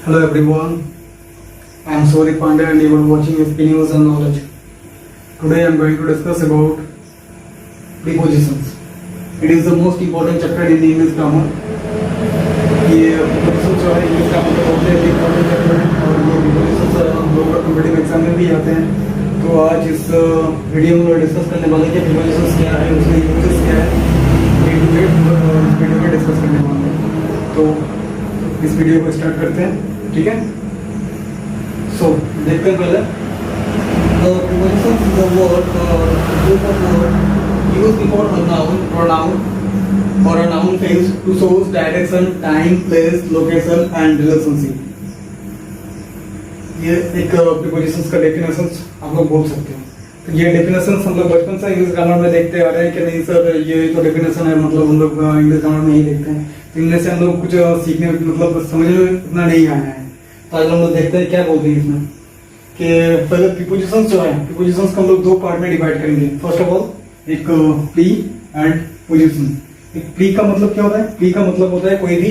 Hello everyone, I am Sori Pandey and you are watching SP News and Knowledge. Today I am going to discuss about prepositions. It is the most important chapter in English grammar. ये prepositions जो है English grammar का बहुत ही important chapter है और ये prepositions हम लोग कॉम्पिटिटिव एग्जाम में भी आते हैं. तो आज इस वीडियो में डिस्कस करने वाले हैं कि prepositions क्या है, उसके यूजेस क्या है, वीडियो में डिस्कस करने वाले हैं. तो इस वीडियो को स्टार्ट करते हैं. ठीक है, सो देखते हैं पहले prepositions is a word or group of words used before a noun, pronoun or a noun phrase to show direction, time, place, location and relationship. ये एक prepositions का डेफिनेशंस आप लोग बोल सकते हैं. तो ये डेफिनेशंस हम लोग बचपन से इंग्लिश ग्रामर में देखते आ रहे हैं कि नहीं सर ये तो डेफिनेशन है, मतलब हम लोग इंग्लिश ग्रामर में ही देखते हैं. तो इनमें से हम लोग कुछ सीखने मतलब समझने में इतना नहीं आया है. तो आज हम लोग देखते हैं क्या बोलते हैं इसमें कि पहले प्रीपोजिशंस जो है, प्रीपोजिशंस को हम लोग दो पार्ट में डिवाइड करेंगे. फर्स्ट ऑफ ऑल एक प्री एंड पोजिशन. एक प्री का मतलब क्या होता है? प्री का मतलब होता है कोई भी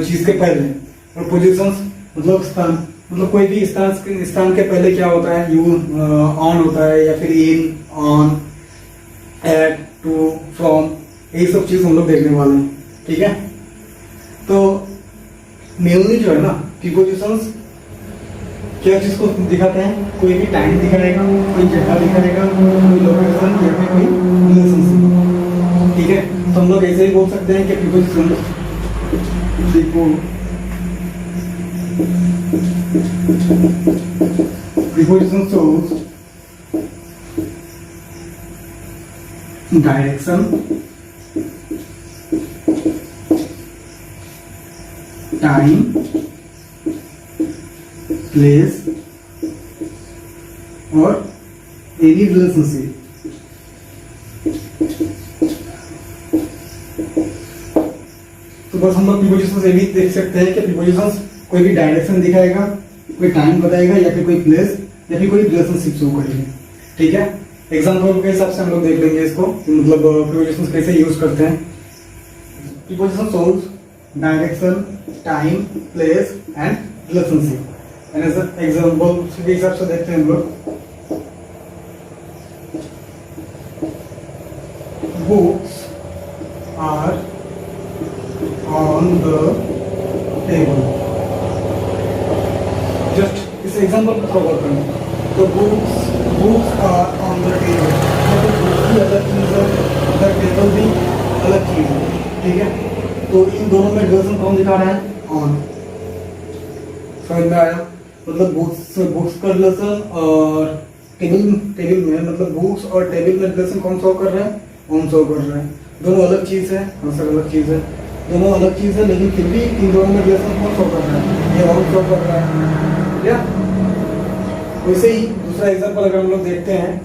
चीज के पहले, और पोजिशंस मतलब स्थान, मतलब कोई भी स्थान के पहले क्या होता है? यू ऑन होता है या फिर इन, ऑन, एट, टू, फ्रॉम, यही सब चीज हम लोग देखने वाले हैं. ठीक है, तो मेनली जो है ना प्रीपोजिशंस क्या चीज को दिखाते हैं? कोई भी टाइम दिखाएगा, कोई जगह दिखाएगा, कोई लोकेशन या फिर कोई रिलेशनशिप. ठीक है, तो हम लोग ऐसे ही बोल सकते हैं कि preposition shows direction, time, place और any relationship. तो बस हम लोग प्रीपोजिशंस ये भी देख सकते हैं कि प्रीपोजिशंस कोई भी डायरेक्शन दिखाएगा, कोई टाइम बताएगा या फिर कोई प्लेस या फिर कोई रिलेशनशिप शो करेगा. ठीक है, एग्जांपल के हिसाब से हम लोग देख लेंगे इसको, मतलब प्रीपोजिशंस कैसे यूज करते हैं. Preposition shows direction, time, place and relationship. Example के हिसाब से देखते हैं हम लोग. Books are on the table. Just इस एग्जाम्पल को कवर करें तो books are on the table, books भी अलग चीज है, द टेबल भी अलग चीज है. ठीक है, तो इन दोनों में रिलेशन कौन दिखा रहा है? ऑन. समझ में आया? मतलब बुक्स का रिलेशन और टेबल में, मतलब बुक्स और टेबल में रिलेशन कौन शो कर रहा है? ऑन शो कर रहा है. दोनों अलग चीज है. हाँ सर अलग चीज है, दोनों अलग चीज है, लेकिन फिर भी इन दोनों में रिलेशन कौन शो कर रहा है? ये ऑन शो कर रहा है. क्या वैसे ही दूसरा एग्जांपल अगर हम लोग देखते हैं,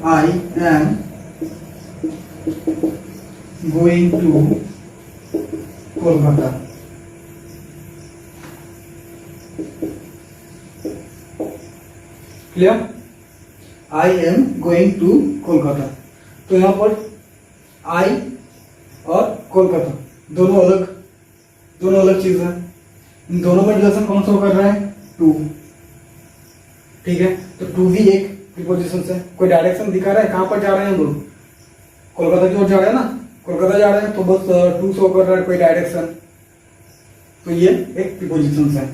I am going to Kolkata. Clear? I am going to Kolkata. तो यहां पर आई और कोलकाता दोनों अलग चीज है. इन दोनों में रिलेशन कौन सा कर रहा है? टू. ठीक है, तो टू भी एक प्रीपोजिशन है. कोई डायरेक्शन दिखा रहा है, कहां पर जा रहे हैं हम लोग? कोलकाता की ओर जा रहे हैं ना, कोलकाता जा रहे हैं, तो बस टू शो कर रहा है, कोई डायरेक्शन. तो ये एक प्रीपोजिशन है.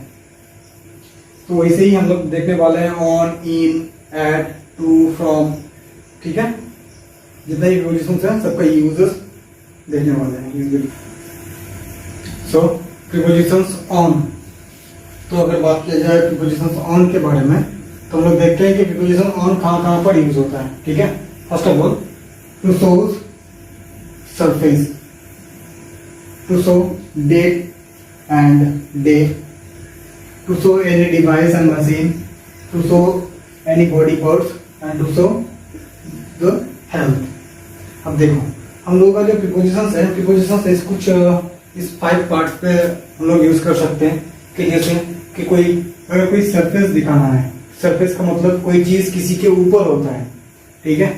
तो वैसे ही हम लोग देखने वाले हैं on, in, at, to, from. ठीक है, जितने भी प्रीपोजिशंस हैं सबका यूजेस देखने वाले हैं इस वीडियो. So prepositions on. तो अगर बात किया जाए प्रीपोजिशंस ऑन के बारे में, तो हम लोग देखते हैं कि प्रीपोजिशन ऑन कहां पर यूज होता है. ठीक है, first of all to show surface, to show date and day, to show any device and machine, to show any body parts and to show the health. अब देखो हम लोगों का जो प्रीपोजिशंस है, प्रीपोजिशंस है कुछ इस 5 पार्ट्स पे हम लोग यूज कर सकते हैं. कि जैसे कि अगर कोई सरफेस दिखाना है, सरफेस का मतलब कोई चीज किसी के ऊपर होता है. ठीक है,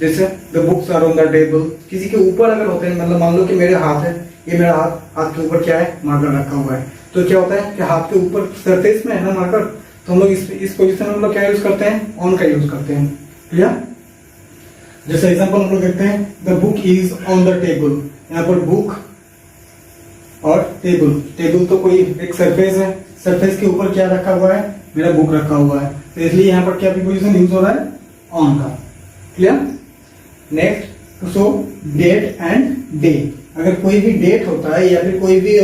जैसे the books are on the table, किसी के ऊपर अगर होते हैं, मतलब मान लो कि मेरे हाथ है, ये मेरा हाथ के ऊपर क्या है, मार्कर रखा हुआ है। तो क्या होता है कि हाथ के ऊपर सरफेस में है ना मार्कर, तो हम लोग इस पोजीशन में हम लोग क्या यूज करते हैं, ऑन का यूज करते हैं। क्लियर? जैसे एग्जांपल हम लोग देखते हैं, the book is on the table. यहाँ पर बुक और टेबल तो कोई एक सरफेस है, सरफेस के ऊपर क्या रखा हुआ है, मेरा बुक रखा हुआ है, तो इसलिए यहाँ पर क्या प्रीपोजिशन यूज हो रहा है, ऑन का। Clear? Next, to show date and day. अगर कोई भी डेट होता है या फिर कोई भी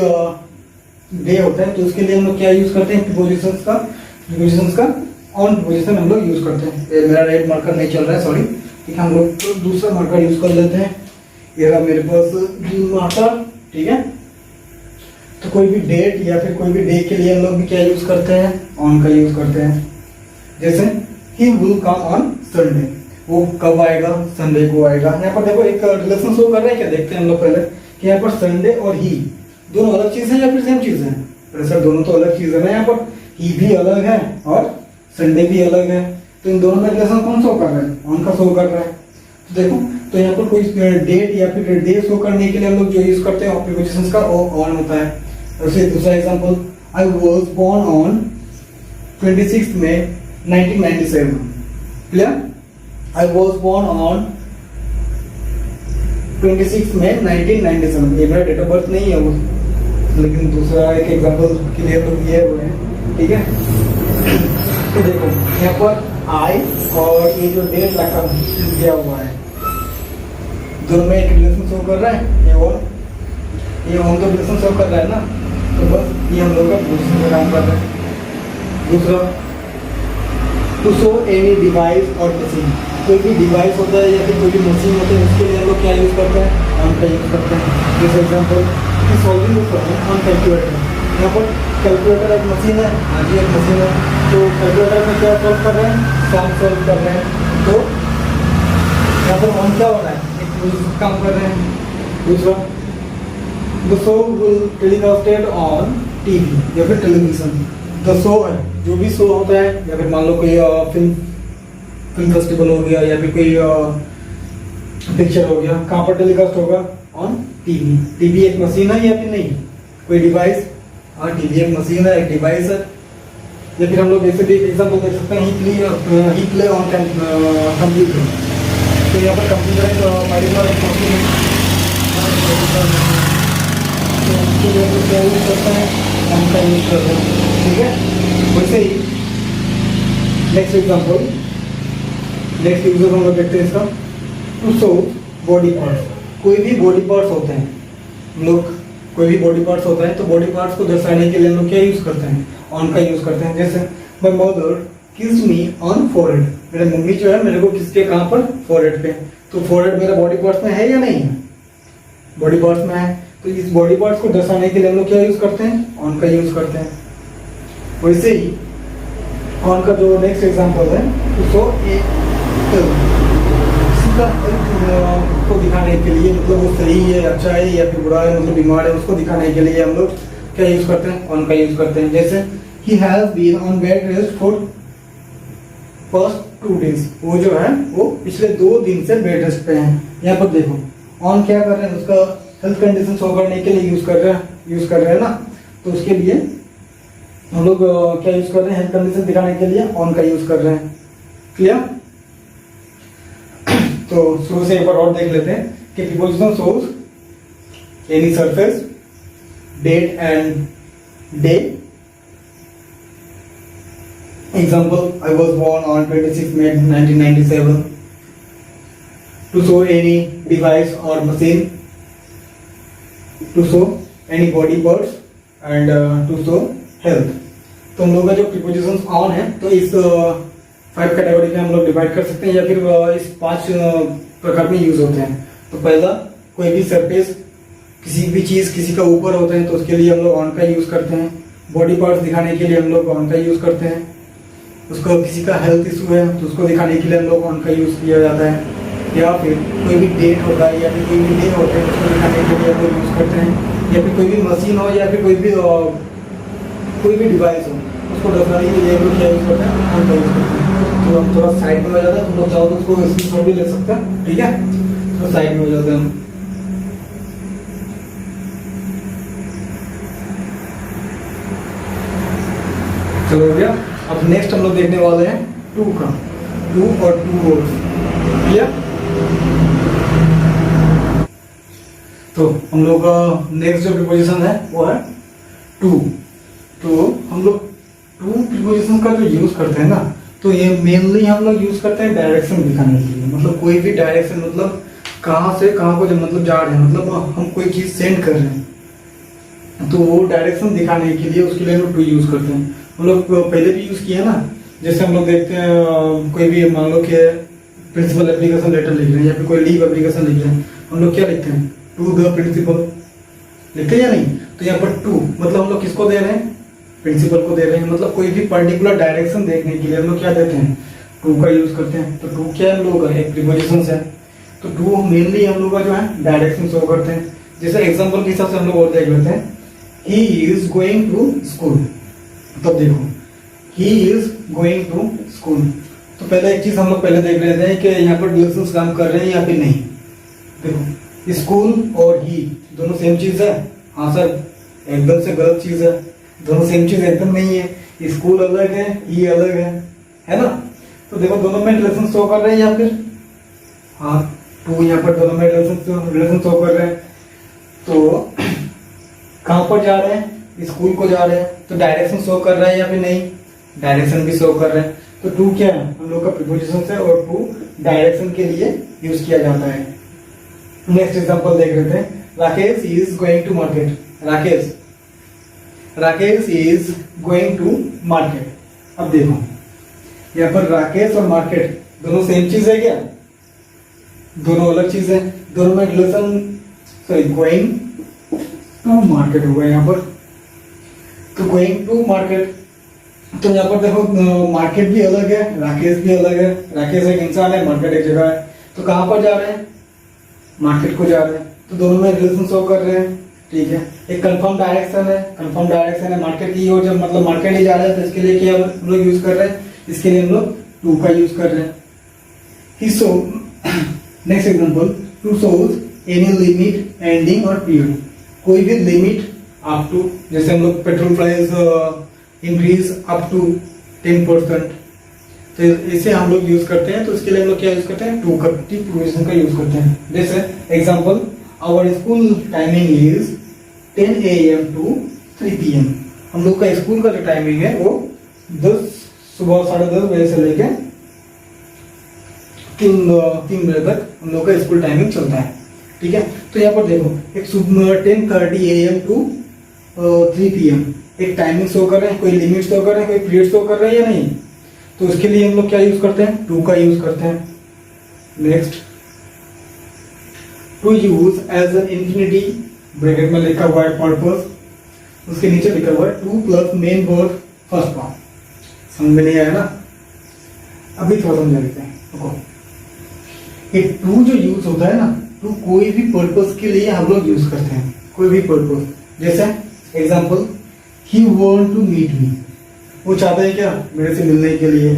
डे होता है तो उसके लिए हम लोग क्या यूज करते हैं, प्रीपोजिशंस का ऑन प्रीपोजिशन हम लोग यूज करते हैं। ये मेरा रेड मार्कर नहीं चल रहा है, सॉरी, ठीक है, हम लोग तो दूसरा मार्कर यूज कर लेते हैं। ये रहा मेरे पास ग्रीन मार्कर, ठीक है। तो कोई भी डेट या फिर कोई भी डे के लिए हम लोग भी क्या यूज करते हैं, ऑन का यूज करते हैं। जैसे he will come on Sunday, वो कब आएगा, संडे को आएगा। यहाँ पर देखो एक रिलेशन शो कर रहा है, क्या देखते हैं हम लोग पहले कि यहाँ पर संडे और ही दोनों अलग चीज है या फिर सेम चीज है। अरे सर दोनों तो अलग चीज है ना, यहाँ पर ही भी अलग है और संडे भी अलग है, तो इन दोनों में रिलेशन कौन शो कर रहा है, ऑन का शो कर रहा है। तो देखो, तो यहाँ पर कोई डेट या फिर डे शो करने के लिए हम लोग जो यूज करते हैं प्रीपोजिशंस का, वो ऑन होता है। जैसे दूसरा example, I was born on 26 May 1997। Clear? I was born on 26 May 1997। ये मेरा डेट ऑफ बर्थ नहीं है वो, लेकिन दूसरा एक एग्जांपल के लिए हम लोग दिए हुए हैं, ठीक है। तो देखो यहाँ पर आई और ये जो डेट रखा दिया हुआ है, दोनों में एक रिलेशन शो कर रहा है। ये ऑन का रिलेशन शो कर रहा है ना, तो बस ये हम लोग का पोजीशन का काम कर रहा है। दूसरा, टू शो एनी डिवाइस और मशीन। कोई भी डिवाइस होता है या फिर कोई भी मशीन होता है, उसके लिए हम लोग क्या यूज करते हैं, ऑन का यूज करते हैं। जैसे example, solving problem on calculator. यहाँ पर कैलकुलेटर एक मशीन है, हाँ जी एक मशीन है, तो कैलकुलेटर में क्या सॉल्व कर रहे हैं, सम सॉल्व कर रहे हैं। तो यहाँ पर ऑन क्या हो रहा है, एक काम कर रहे हैं। दूसरा, the show will telecasted on TV या फिर टेलीविजन। द शो है, जो भी शो होता है, या फिर मान लो कोई फिल्म फेस्टिवल हो गया या फिर कोई पिक्चर हो गया, कहाँ पर टेलीकास्ट होगा, ऑन टीवी। टीवी एक मशीन है या फिर नहीं, कोई डिवाइस, हाँ टीवी एक मशीन है, एक डिवाइस है। या फिर हम लोग ऐसे भी एग्जाम्पल देख सकते हैं, ही प्ले ऑन कंप्यूटर। तो यहाँ पर कंप्यूटर हमारी मशीन है, तो उसके लिए हम लोग क्या यूज करते हैं, ऑन का यूज करते हैं, ठीक है। वैसे ही नेक्स्ट एग्जाम्पल, नेक्स्ट यूजर हम लोग देखते हैं इसका, टू शो बॉडी पार्ट्स। कोई भी बॉडी पार्ट्स होते हैं, हम लोग कोई भी बॉडी पार्ट्स होता है तो बॉडी पार्ट्स को दर्शाने के लिए हम लोग क्या यूज करते हैं, ऑन का यूज करते हैं। जैसे my mother kissed me on forehead. मेरे मम्मी जो है मेरे को किसके, कहाँ पर, फोरहेड पे। तो फोरहेड मेरा बॉडी पार्ट्स में है या नहीं है, बॉडी पार्ट्स में है, तो इस बॉडी पार्ट्स को दर्शाने के लिए हम लोग क्या यूज करते हैं, ऑन का यूज करते हैं। वैसे ही ऑन का जो नेक्स्ट एग्जांपल है, तो किसी का को दिखाने के लिए, मतलब वो सही है, अच्छा है या फिर बुरा है, मतलब बीमार है, उसको दिखाने के लिए हम लोग क्या यूज करते हैं, ऑन का यूज करते हैं। जैसे he has been on bed rest for first 2 days। वो जो है वो पिछले 2 दिन से बेड रेस्ट पे हैं। यहाँ पर देखो ऑन क्या कर रहे हैं, उसका हेल्थ कंडीशन शो करने के लिए यूज कर रहे हैं ना, तो उसके लिए हम लोग क्या यूज कर रहे हैं, हेल्थ कंडीशन दिखाने के लिए ऑन का यूज कर रहे हैं। क्लियर? तो शुरू से एक बार और देख लेते हैं कि preposition shows any surface, date and day. Example, I was born on 26 May 1997। To show any device और machine, to show any body parts and to show health. तो हम लोग का जो प्रीपोजिशंस ऑन है, तो इस 5 कैटेगरी में हम लोग डिवाइड कर सकते हैं या फिर इस 5 प्रकार में यूज होते हैं। तो पहला, कोई भी सरफेस, किसी भी चीज किसी का ऊपर होता है तो उसके लिए हम लोग ऑन का यूज करते हैं। बॉडी पार्ट्स दिखाने के लिए हम लोग ऑन का यूज करते हैं। उसको किसी का हेल्थ इशू है तो उसको दिखाने के लिए हम लोग ऑन का यूज किया जाता है। या फिर कोई भी डेट होता है या फिर कोई भी डे होता है उसको दिखाने के लिए हम लोग यूज करते हैं। या फिर कोई भी मशीन हो या फिर कोई भी डिवाइस हो, उसको दर्शाने के लिए हम लोग क्या यूज करते हैं, ऑन का यूज करते हैं। तो हम थोड़ा साइड में हो जाता है, तुम लोग चाहो तो उसको स्क्रीनशॉट भी ले सकते हैं, ठीक है। तो साइड में हो जाते हैं हम। चलो हो गया। अब नेक्स्ट हम लोग देखने वाले हैं टू का, टू और टू और क्लियर। तो हम लोग का नेक्स्ट जो प्रीपोजिशन है वो है टू। तो हम लोग टू प्रीपोजिशन का जो यूज करते हैं ना, तो ये मेनली हम लोग यूज करते हैं डायरेक्शन दिखाने के लिए। मतलब कोई भी डायरेक्शन, मतलब कहाँ से कहाँ को जब मतलब जा रहे हैं, मतलब हम कोई चीज सेंड कर रहे हैं, तो वो डायरेक्शन दिखाने के लिए उसके लिए हम लोग टू यूज करते हैं। हम लोग पहले भी यूज किया ना, जैसे हम लोग देखते हैं कोई भी मान लो कि प्रिंसिपल एप्लीकेशन लेटर लिख रहे हैं या फिर कोई लीव एप्लीकेशन लिख रहे हैं, हम लोग क्या लिखते हैं, टू द प्रिंसिपल लिखते हैं या नहीं। तो यहाँ पर टू मतलब हम लोग किसको दे रहे हैं, प्रिंसिपल को दे रहे हैं। मतलब कोई भी पर्टिकुलर डायरेक्शन देखने के लिए हम लोग क्या देते हैं, टू का यूज करते हैं। तो टू क्या हम लोग एक प्रीपोजिशन है, तो टू मेनली हम लोग का जो है डायरेक्शन शो करते हैं। जैसे एग्जांपल के हिसाब से हम लोग और देख लेते हैं, he is going to school. तब देखो he is going to school, तो पहले एक चीज हम लोग पहले देख लेते हैं कि यहाँ पर डायरेक्शन काम कर रहे हैं या फिर नहीं। देखो स्कूल और ही दोनों सेम चीज है, हाँ सर एकदम से गलत चीज है, दोनों सेम चीज एकदम नहीं है। स्कूल अलग है, ही अलग है ना। तो देखो दोनों में रिलेशन शो कर रहे हैं या फिर हाँ, टू यहाँ पर दोनों में रिलेशन शो कर रहे हैं। तो कहाँ पर जा रहे हैं, स्कूल को जा रहे हैं, तो डायरेक्शन शो कर रहा है या फिर नहीं, डायरेक्शन भी शो कर रहे हैं। तो टू क्या है, हम लोग का प्रीपोजिशन है और टू डायरेक्शन के लिए यूज किया जाता है। नेक्स्ट एग्जांपल देख लेते हैं, Rakesh is going to market. Rakesh is going to market. अब देखो यहाँ पर राकेश और मार्केट दोनों सेम चीज है क्या, दोनों अलग चीज है। दोनों में relation, sorry going to market हुआ यहाँ पर, तो गोइंग टू मार्केट। तो यहाँ पर देखो मार्केट भी अलग है, राकेश भी अलग है। राकेश एक इंसान है, मार्केट एक जगह है। तो कहाँ पर जा रहे हैं, मार्केट को जा रहे हैं। तो दोनों में रिलेशन शो कर रहे हैं, ठीक है। एक कंफर्म डायरेक्शन है, कंफर्म डायरेक्शन है मार्केट की हो, जब मतलब मार्केट ही जा रहे हैं तो इसके लिए क्या हम लोग यूज कर रहे हैं, इसके लिए हम लोग टू का यूज कर रहे हैं। ही so next example, to shows any limit ending और पीरियड। कोई भी लिमिट अप टू, जैसे हम लोग petrol price increase up to 10%, तो इसे हम लोग यूज करते हैं। तो इसके लिए हम लोग क्या यूज करते हैं, टू का प्रीपोजिशन का यूज करते हैं। जैसे example, our school timing is 10 AM to 3 PM। हम लोग का स्कूल का जो टाइमिंग है वो सुबह 10:30 बजे से लेके 3 बजे तक हम लोग का स्कूल टाइमिंग चलता है, ठीक है। तो यहाँ पर देखो एक 10:30 AM to 3 PM एक टाइमिंग शो कर रहे हैं, कोई लिमिट शो कर रहे हैं, कोई पीरियड शो कर रहे हैं या नहीं। तो उसके लिए हम लोग क्या यूज करते हैं, टू का यूज करते हैं। Next, to use as an infinity, bracket में लिखा हुआ है पर्पस, उसके नीचे लिखा हुआ है two plus main verb first form. समझ में नहीं आया ना, अभी थोड़ा समझा लेते हैं। देखो ये टू जो यूज होता है ना, टू कोई भी पर्पस के लिए हम लोग यूज करते हैं, कोई भी पर्पस। जैसे example, he want to meet me, वो चाहते हैं क्या, मेरे से मिलने के लिए।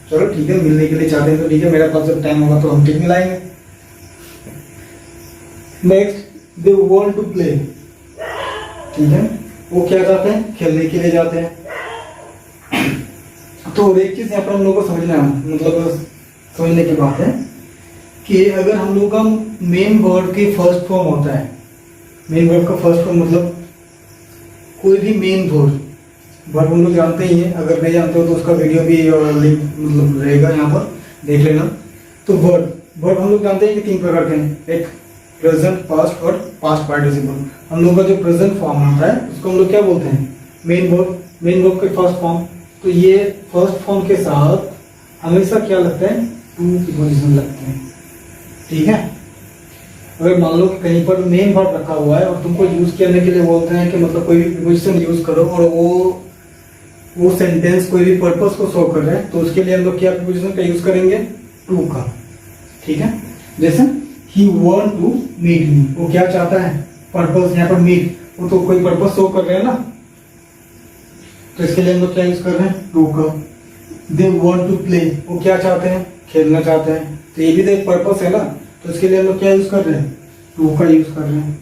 चलो ठीक है, मिलने के लिए चाहते हैं तो ठीक है, मेरे पास जब टाइम होगा तो हम ठीक मिलाएंगे। Next, they want to play, ठीक है, वो क्या चाहते हैं, खेलने के लिए जाते हैं। तो एक चीज यहाँ पर हम लोग को समझना है, मतलब समझने की बात है कि अगर हम लोग का मेन वर्ड के फर्स्ट फॉर्म होता है, मेन वर्ड का फर्स्ट फॉर्म मतलब कोई भी मेन वर्ड हम लोग जानते ही हैं, अगर नहीं जानते हो तो उसका वीडियो भी लिंक मतलब रहेगा यहाँ पर, देख लेना। तो वर्ड हम लोग जानते हैं कि 3 प्रकार के हैं, एक प्रेजेंट, पास्ट और पास्ट पार्टिसिपल। हम लोग का जो प्रेजेंट फॉर्म आता है उसको हम लोग क्या बोलते हैं, मेन वर्ब के फर्स्ट फॉर्म। तो ये फर्स्ट फॉर्म के साथ हमेशा क्या लगता है, टू की पोजीशन लगते हैं, ठीक है। अगर मान लो कि कहीं पर मेन वर्ड रखा हुआ है और तुमको यूज करने के लिए बोलते हैं कि मतलब कोई भी प्रीपोजिशन यूज करो और वो सेंटेंस कोई भी पर्पस को शो कर रहे हैं, तो उसके लिए हम लोग क्या प्रीपोजिशन का यूज करेंगे, टू का, ठीक है। जैसे he want to meet me, वो क्या चाहता है, पर्पस, यहाँ पर मीट, वो तो कोई पर्पस शो कर रहे हैं ना, तो इसके लिए हम लोग क्या यूज कर रहे हैं, टू का। दे वांट टू प्ले, वो क्या चाहते हैं, खेलना चाहते हैं, तो ये भी तो एक पर्पस है ना, तो इसके लिए हम लोग क्या यूज कर रहे हैं, टू का यूज कर रहे हैं।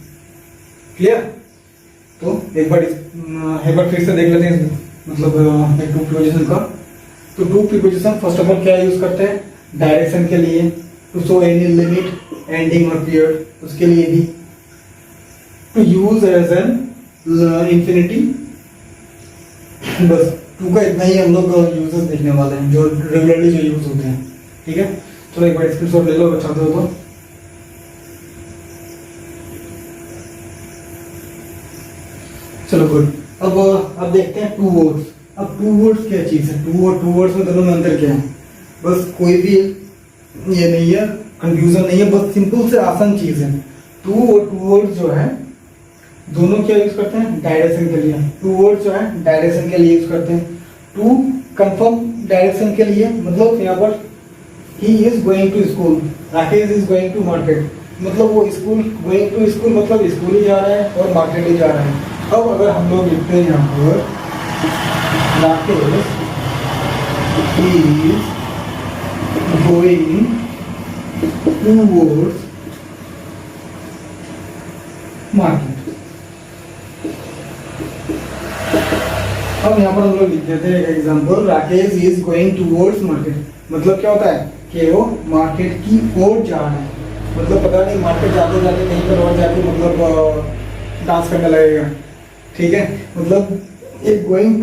क्लियर। तो एक बार फिर से देख लेते हैं मतलब एक टू प्रीपोजिशन का। तो to preposition first of all क्या यूज करते हैं, डायरेक्शन के लिए, to show any limit, ending और पीरियड, उसके लिए भी, to use as an infinity. बस टू का इतना ही हम लोग यूजेस देखने वाले हैं जो रेगुलरली जो यूज होते हैं। ठीक है, चलो एक बार स्क्रीनशॉट ले लो अच्छा हो तो। चलो गुड। अब देखते हैं टू वर्ड्स। अब टू वर्ड्स क्या चीज है, टू वर्ड्स में दोनों में अंतर क्या है, बस कोई भी ये नहीं है, कंफ्यूजन नहीं है, बस सिंपल से आसान चीज है। टू और टू वर्ड्स जो है दोनों क्या यूज करते हैं, डायरेक्शन के लिए। टू वर्ड्स जो है डायरेक्शन के लिए यूज करते हैं। टू कंफर्म डायरेक्शन के लिए, मतलब यहाँ पर he is going to school, Rakesh is going to market, मतलब वो स्कूल, गोइंग टू स्कूल मतलब स्कूल ही जा रहा है और मार्केट ही जा रहा है। अब अगर हम लोग लिखते हैं यहाँ पर Rakesh is going towards market, अब यहाँ पर हम लोग लिख देते हैं एक example, Rakesh is going towards market, मतलब क्या होता है कि वो मार्केट की ओर जा रहा है, मतलब पता नहीं मार्केट जाते जाते कहीं पर और जाके मतलब डांस करने लगेगा। ठीक है, मतलब एक गोइंग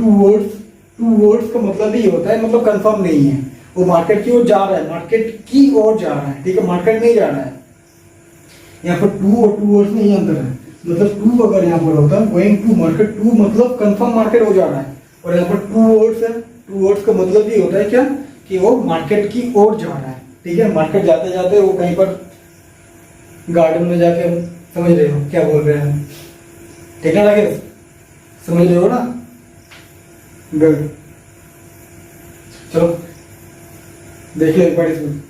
टूवर्ड्स का मतलब ही होता है, मतलब कंफर्म नहीं है, वो मार्केट की ओर जा रहा है, मार्केट की ओर जा रहा है। ठीक है, मार्केट नहीं जा रहा है। यहाँ पर टू और टूवर्ड्स में ही अंतर है, मतलब टू अगर यहाँ पर होता है गोइंग टू मार्केट, टू मतलब कंफर्म मार्केट हो जा रहा है, और यहाँ पर टूवर्ड्स है, टूवर्ड्स का मतलब ही होता है क्या कि वो मार्केट की ओर जा रहा है। ठीक है, मार्केट जाते जाते वो कहीं पर गार्डन में जाके, समझ रहे हो क्या बोल रहे हैं, ठीक है राकेश, समझ रहे हो ना, गुड। चलो देख लो एक बार इसमें।